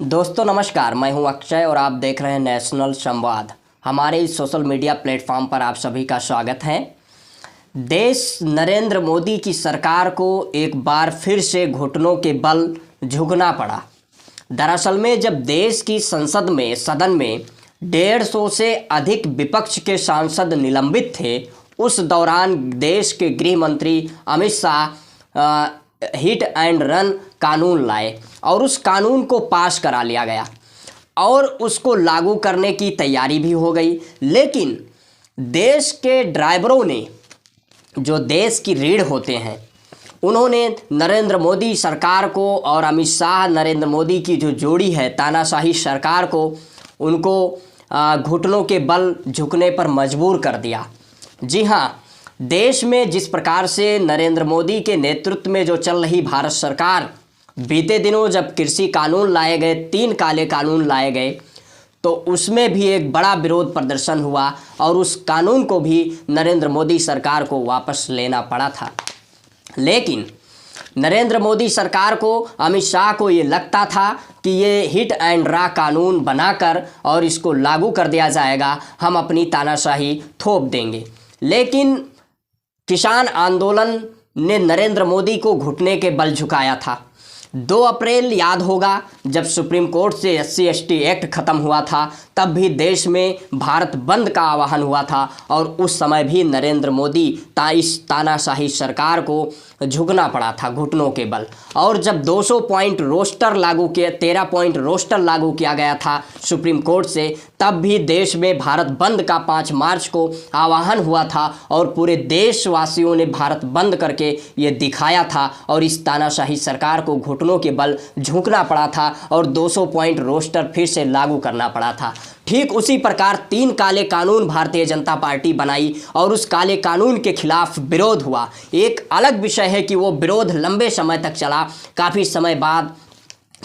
दोस्तों नमस्कार, मैं हूं अक्षय और आप देख रहे हैं नेशनल संवाद। हमारे इस सोशल मीडिया प्लेटफॉर्म पर आप सभी का स्वागत है। देश नरेंद्र मोदी की सरकार को एक बार फिर से घुटनों के बल झुकना पड़ा। दरअसल में जब देश की सदन में 150 से अधिक विपक्ष के सांसद निलंबित थे, उस दौरान देश के गृह मंत्री Amit Shah hit and run कानून लाए और उस कानून को पास करा लिया गया और उसको लागू करने की तैयारी भी हो गई। लेकिन देश के ड्राइवरों ने, जो देश की रीढ़ होते हैं, उन्होंने नरेंद्र मोदी सरकार को और अमित शाह नरेंद्र मोदी की जो जोड़ी है तानाशाही सरकार को, उनको घुटनों के बल झुकने पर मजबूर कर दिया। जी हाँ, देश में जिस प्रकार से नरेंद्र मोदी के नेतृत्व में जो चल रही भारत सरकार, बीते दिनों जब कृषि कानून लाए गए, 3 काले कानून लाए गए, तो उसमें भी एक बड़ा विरोध प्रदर्शन हुआ और उस कानून को भी नरेंद्र मोदी सरकार को वापस लेना पड़ा था। लेकिन नरेंद्र मोदी सरकार को, अमित शाह को ये लगता था कि ये हिट एंड रन कानून बनाकर और इसको लागू कर दिया जाएगा, हम अपनी तानाशाही थोप देंगे। लेकिन किसान आंदोलन ने नरेंद्र मोदी को घुटने के बल झुकाया था। 2 अप्रैल याद होगा, जब सुप्रीम कोर्ट से SC/ST एक्ट खत्म हुआ था, तब भी देश में भारत बंद का आह्वान हुआ था और उस समय भी नरेंद्र मोदी इस तानाशाही सरकार को झुकना पड़ा था घुटनों के बल। और जब 200 पॉइंट रोस्टर लागू किया, 13 पॉइंट रोस्टर लागू किया गया था सुप्रीम कोर्ट से, तब भी देश में भारत बंद का 5 मार्च को आह्वान हुआ था और पूरे देशवासियों ने भारत बंद करके ये दिखाया था और इस तानाशाही सरकार को घुटनों के बल झुकना पड़ा था और 200 पॉइंट रोस्टर फिर से लागू करना पड़ा था। ठीक उसी प्रकार 3 काले कानून भारतीय जनता पार्टी बनाई और उस काले कानून के खिलाफ विरोध हुआ। एक अलग विषय है कि वो विरोध लंबे समय तक चला। काफ़ी समय बाद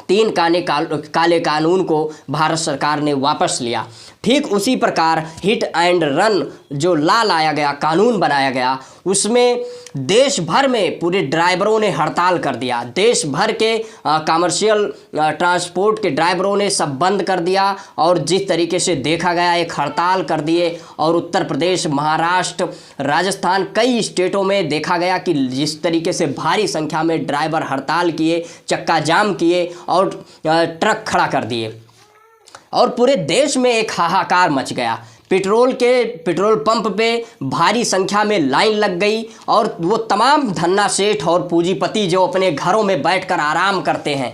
3 काले कानून को भारत सरकार ने वापस लिया। ठीक उसी प्रकार हिट एंड रन जो लाया गया, कानून बनाया गया, उसमें देश भर में पूरे ड्राइवरों ने हड़ताल कर दिया। देश भर के कमर्शियल ट्रांसपोर्ट के ड्राइवरों ने सब बंद कर दिया और जिस तरीके से देखा गया, एक हड़ताल कर दिए। और उत्तर प्रदेश, महाराष्ट्र, राजस्थान, कई स्टेटों में देखा गया कि जिस तरीके से भारी संख्या में ड्राइवर हड़ताल किए, चक्का जाम किए और ट्रक खड़ा कर दिए और पूरे देश में एक हाहाकार मच गया। पेट्रोल पंप पे भारी संख्या में लाइन लग गई और वो तमाम धन्ना सेठ और पूंजीपति जो अपने घरों में बैठकर आराम करते हैं,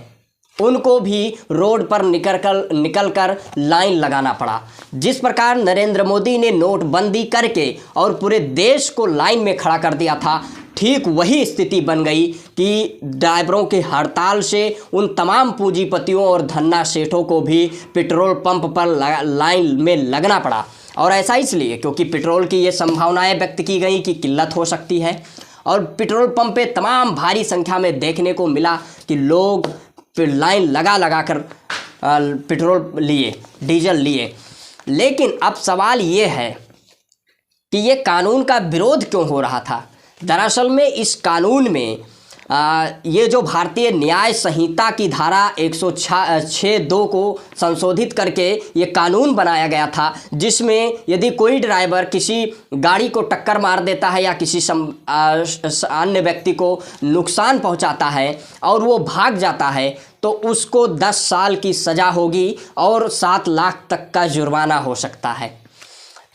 उनको भी रोड पर निकलकर लाइन लगाना पड़ा। जिस प्रकार नरेंद्र मोदी ने नोटबंदी करके और पूरे देश को लाइन में खड़ा कर दिया था, ठीक वही स्थिति बन गई कि ड्राइवरों के हड़ताल से उन तमाम पूंजीपतियों और धन्ना सेठों को भी पेट्रोल पंप पर लाइन में लगना पड़ा। और ऐसा इसलिए क्योंकि पेट्रोल की ये संभावनाएं व्यक्त की गई कि किल्लत हो सकती है और पेट्रोल पंप पे तमाम भारी संख्या में देखने को मिला कि लोग लाइन लगा कर पेट्रोल लिए, डीजल लिए। लेकिन अब सवाल ये है कि ये कानून का विरोध क्यों हो रहा था। दरअसल में इस कानून में ये जो भारतीय न्याय संहिता की धारा 106(2) को संशोधित करके ये कानून बनाया गया था, जिसमें यदि कोई ड्राइवर किसी गाड़ी को टक्कर मार देता है या किसी अन्य व्यक्ति को नुकसान पहुंचाता है और वो भाग जाता है, तो उसको 10 साल की सज़ा होगी और 7 लाख तक का जुर्माना हो सकता है।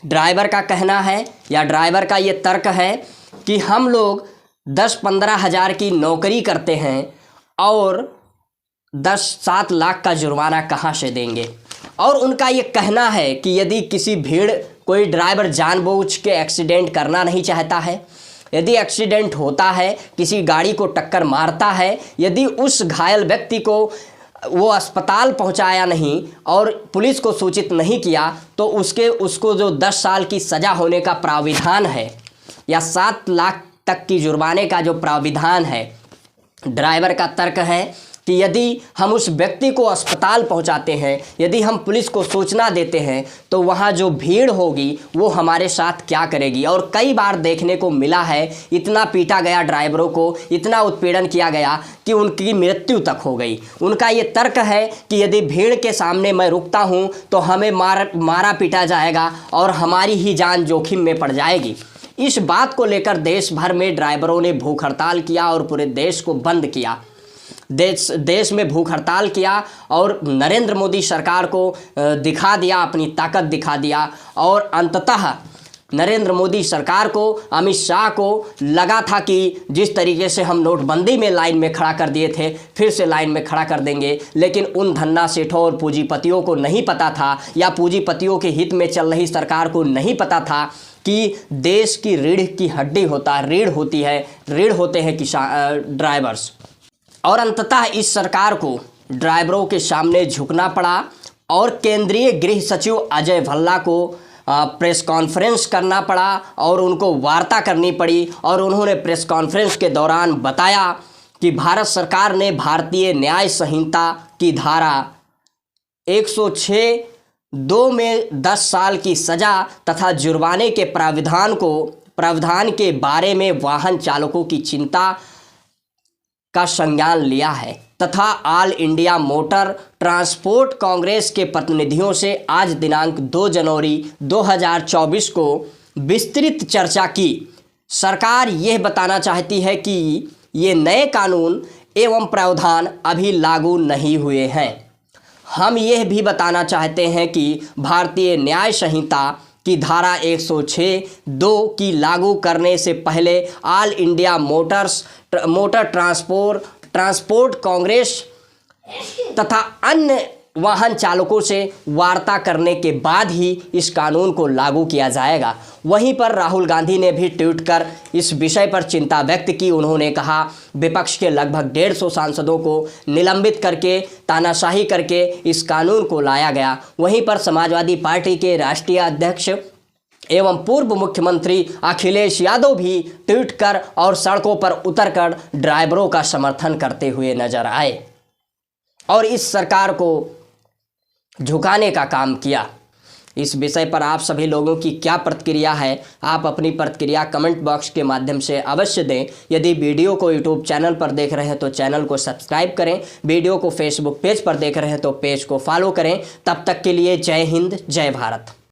ड्राइवर का कहना है या ड्राइवर का ये तर्क है कि हम लोग 10-15 हज़ार की नौकरी करते हैं और 10-7 लाख का जुर्माना कहाँ से देंगे। और उनका ये कहना है कि यदि किसी कोई ड्राइवर जानबूझ के एक्सीडेंट करना नहीं चाहता है, यदि एक्सीडेंट होता है, किसी गाड़ी को टक्कर मारता है, यदि उस घायल व्यक्ति को वो अस्पताल पहुंचाया नहीं और पुलिस को सूचित नहीं किया, तो उसको जो 10 साल की सज़ा होने का प्राविधान है या 7 लाख तक की जुर्माने का जो प्राविधान है, ड्राइवर का तर्क है कि यदि हम उस व्यक्ति को अस्पताल पहुंचाते हैं, यदि हम पुलिस को सूचना देते हैं, तो वहां जो भीड़ होगी वो हमारे साथ क्या करेगी। और कई बार देखने को मिला है, इतना पीटा गया ड्राइवरों को, इतना उत्पीड़न किया गया कि उनकी मृत्यु तक हो गई। उनका ये तर्क है कि यदि भीड़ के सामने मैं रुकता हूं तो हमें मारा पीटा जाएगा और हमारी ही जान जोखिम में पड़ जाएगी। इस बात को लेकर देश भर में ड्राइवरों ने भूख हड़ताल किया और पूरे देश को बंद किया। देश में भूख हड़ताल किया और नरेंद्र मोदी सरकार को दिखा दिया, अपनी ताकत दिखा दिया। और अंततः नरेंद्र मोदी सरकार को, अमित शाह को लगा था कि जिस तरीके से हम नोटबंदी में लाइन में खड़ा कर दिए थे, फिर से लाइन में खड़ा कर देंगे। लेकिन उन धन्ना सेठों और पूंजीपतियों को नहीं पता था, या पूंजीपतियों के हित में चल रही सरकार को नहीं पता था कि देश की रीढ़ की हड्डी रीढ़ होते हैं ड्राइवर्स। और अंततः इस सरकार को ड्राइवरों के सामने झुकना पड़ा और केंद्रीय गृह सचिव अजय भल्ला को प्रेस कॉन्फ्रेंस करना पड़ा और उनको वार्ता करनी पड़ी। और उन्होंने प्रेस कॉन्फ्रेंस के दौरान बताया कि भारत सरकार ने भारतीय न्याय संहिता की धारा 106(2) में 10 साल की सजा तथा जुर्माने के प्रावधान के बारे में वाहन चालकों की चिंता का संज्ञान लिया है तथा all India motor transport Congress के प्रतिनिधियों से आज दिनांक 2 जनवरी 2024 को विस्तृत चर्चा की। सरकार यह बताना चाहती है कि ये नए कानून एवं प्रावधान अभी लागू नहीं हुए हैं। हम यह भी बताना चाहते हैं कि भारतीय न्याय संहिता की धारा 106(2) की लागू करने से पहले all India motor transport Congress तथा अन्य वाहन चालकों से वार्ता करने के बाद ही इस कानून को लागू किया जाएगा। वहीं पर राहुल गांधी ने भी ट्वीट कर इस विषय पर चिंता व्यक्त की। उन्होंने कहा, विपक्ष के लगभग 150 सांसदों को निलंबित करके, तानाशाही करके इस कानून को लाया गया। वहीं पर समाजवादी पार्टी के राष्ट्रीय अध्यक्ष एवं पूर्व मुख्यमंत्री अखिलेश यादव भी ट्वीट कर और सड़कों पर उतरकर ड्राइवरों का समर्थन करते हुए नजर आए और इस सरकार को झुकाने का काम किया। इस विषय पर आप सभी लोगों की क्या प्रतिक्रिया है? आप अपनी प्रतिक्रिया कमेंट बॉक्स के माध्यम से अवश्य दें। यदि वीडियो को यूट्यूब चैनल पर देख रहे हैं तो चैनल को सब्सक्राइब करें, वीडियो को फेसबुक पेज पर देख रहे हैं तो पेज को फॉलो करें। तब तक के लिए जय हिंद, जय भारत।